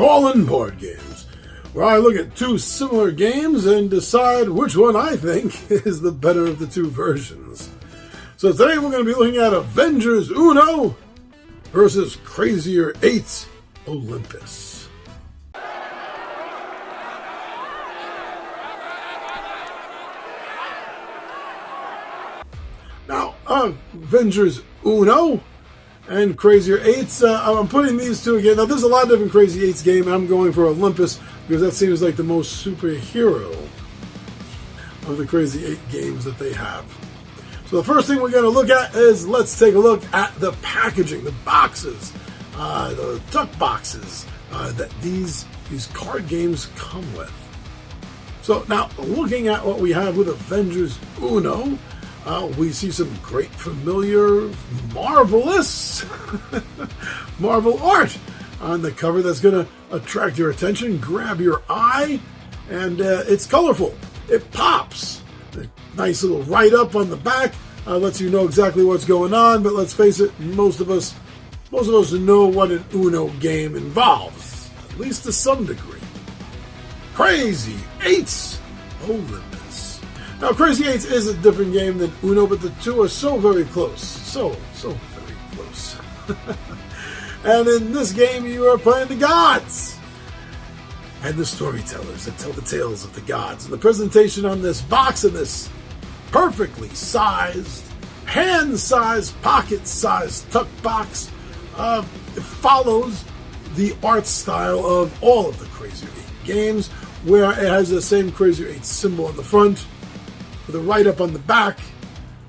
Brawlin board games, where I look at two similar games and decide which one I think is the better of the two versions. So today we're going to be looking at Avengers Uno versus Crazier 8 Olympus. Now, Avengers Uno and Crazier 8s, I'm putting these two again. Now, there's a lot of different Crazy 8s games. I'm going for Olympus because that seems like the most superhero of the Crazy 8 games that they have. So the first thing we're going to look at is, let's take a look at the packaging, the boxes, the duck boxes that these card games come with. So now, looking at what we have with Avengers Uno, we see some great familiar, marvelous Marvel art on the cover that's going to attract your attention, grab your eye, and it's colorful. It pops. A nice little write-up on the back lets you know exactly what's going on, but let's face it, most of us know what an Uno game involves, at least to some degree. Crazy 8 Olympus. Now, Crazy 8 is a different game than Uno, but the two are so very close. So very close. And in this game, you are playing the gods and the storytellers that tell the tales of the gods. And the presentation on this box, and this perfectly sized, hand-sized, pocket-sized tuck box, it follows the art style of all of the Crazier 8 games, where it has the same Crazier 8 symbol on the front, with a write-up on the back,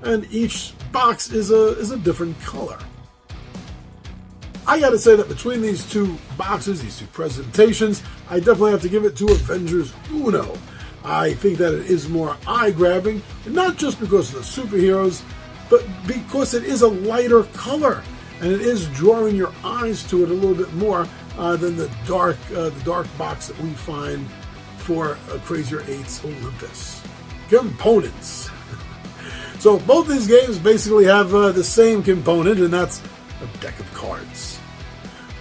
and each box is a different color. I gotta say that between these two boxes, these two presentations, I definitely have to give it to Avengers Uno. I think that it is more eye-grabbing, not just because of the superheroes, but because it is a lighter color, and it is drawing your eyes to it a little bit more than the dark box that we find for Crazier 8's Olympus. Components. So both these games basically have the same component, and that's a deck of cards.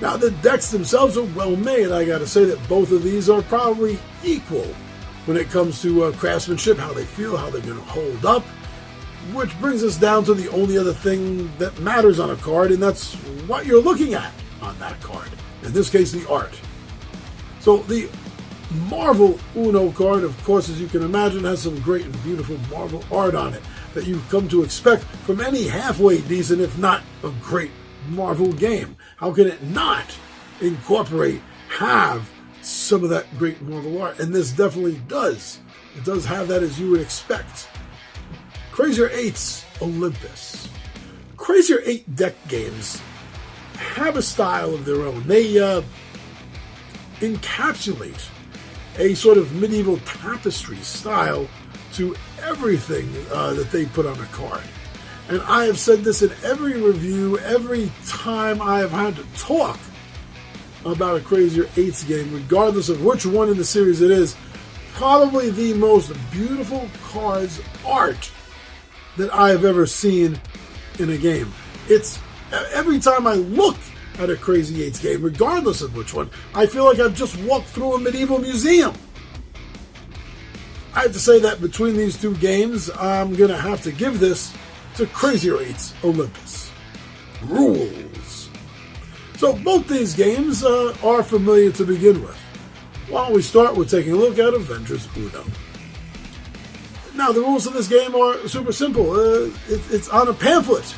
Now, the decks themselves are well made. I gotta say that both of these are probably equal when it comes to craftsmanship, how they feel, how they're gonna hold up, which brings us down to the only other thing that matters on a card, and that's what you're looking at on that card. In this case, the art. So the Marvel Uno card, of course, as you can imagine, has some great and beautiful Marvel art on it that you've come to expect from any halfway decent, if not a great Marvel game. How can it not have some of that great Marvel art? And this definitely does. It does have that, as you would expect. Crazier 8's Olympus. Crazier 8 deck games have a style of their own. They encapsulate a sort of medieval tapestry style to everything that they put on a card. And I have said this in every review, every time I have had to talk about a Crazier 8's game, regardless of which one in the series it is, probably the most beautiful cards art that I have ever seen in a game. It's every time I look at a Crazy 8's game, regardless of which one, I feel like I've just walked through a medieval museum. I have to say that between these two games, I'm going to have to give this to Crazier 8's Olympus. Rules. So both these games are familiar to begin with. Why don't we start with taking a look at Avengers Uno. Now, the rules of this game are super simple. It's on a pamphlet.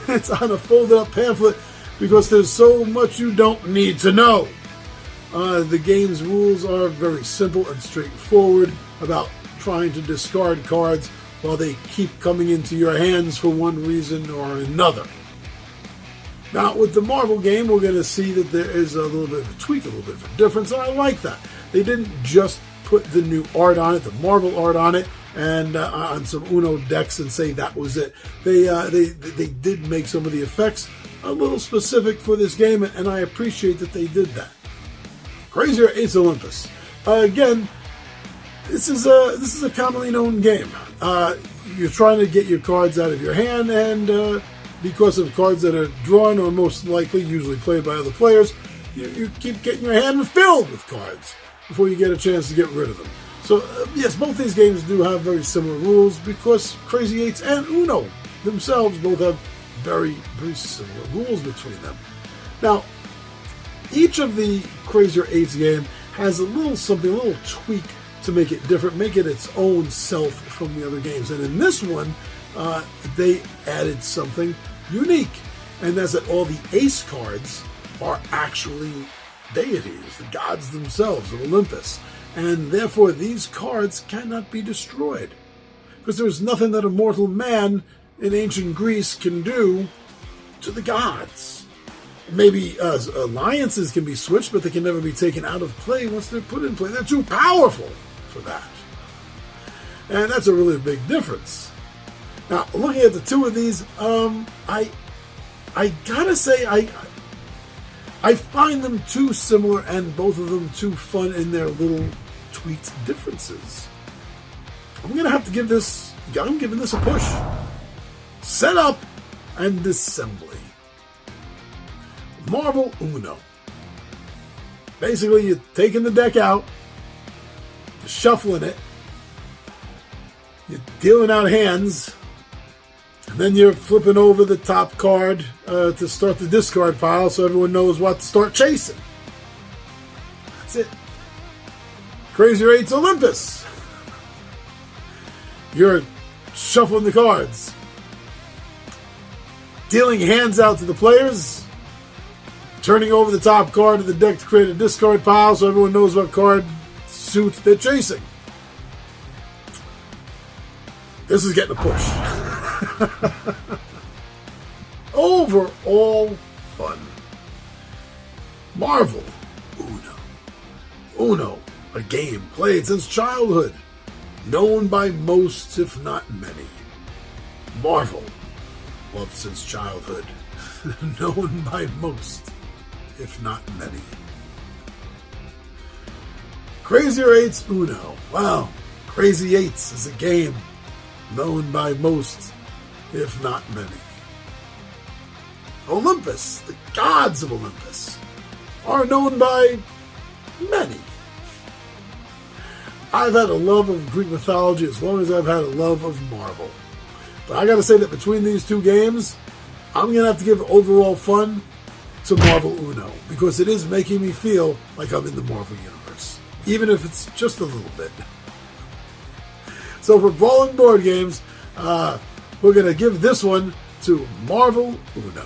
It's on a folded up pamphlet because there's so much you don't need to know. The game's rules are very simple and straightforward about trying to discard cards while they keep coming into your hands for one reason or another. Now, with the Marvel game, we're going to see that there is a little bit of a tweak, a little bit of a difference, and I like that. They didn't just put the new art on it, the Marvel art on it, and on some Uno decks and say that was it. They did make some of the effects a little specific for this game, and I appreciate that they did that. Crazier 8's Olympus. Again, this is a commonly known game. You're trying to get your cards out of your hand, and because of cards that are drawn or most likely usually played by other players, you keep getting your hand filled with cards before you get a chance to get rid of them. So, yes, both these games do have very similar rules because Crazy 8s and Uno themselves both have very, very similar rules between them. Now, each of the Crazier 8s game has a little something, a little tweak to make it different, make it its own self from the other games. And in this one, they added something unique, and that's that all the ace cards are actually deities, the gods themselves of Olympus. And therefore, these cards cannot be destroyed. Because there's nothing that a mortal man in ancient Greece can do to the gods. Maybe alliances can be switched, but they can never be taken out of play once they're put in play. They're too powerful for that. And that's a really big difference. Now, looking at the two of these, I gotta say, I find them too similar and both of them too fun in their little tweaked differences. I'm gonna have to give this, I'm giving this a push. Setup and assembly. Marvel Uno. Basically, you're taking the deck out, you're shuffling it, you're dealing out hands, and then you're flipping over the top card to start the discard pile so everyone knows what to start chasing. That's it. Crazier 8's Olympus. You're shuffling the cards, dealing hands out to the players, turning over the top card of the deck to create a discard pile so everyone knows what card suit they're chasing. This is getting a push. Overall fun. Marvel Uno. Uno, a game played since childhood, known by most, if not many. Marvel, loved since childhood, known by most, if not many. Crazier 8's Uno. Wow, Crazy 8s is a game known by most, if not many. Olympus, the gods of Olympus, are known by many. I've had a love of Greek mythology as long as I've had a love of Marvel. But I gotta say that between these two games, I'm gonna have to give overall fun to Marvel Uno, because it is making me feel like I'm in the Marvel universe, even if it's just a little bit. So for Brawlin board games, we're gonna give this one to Marvel Uno.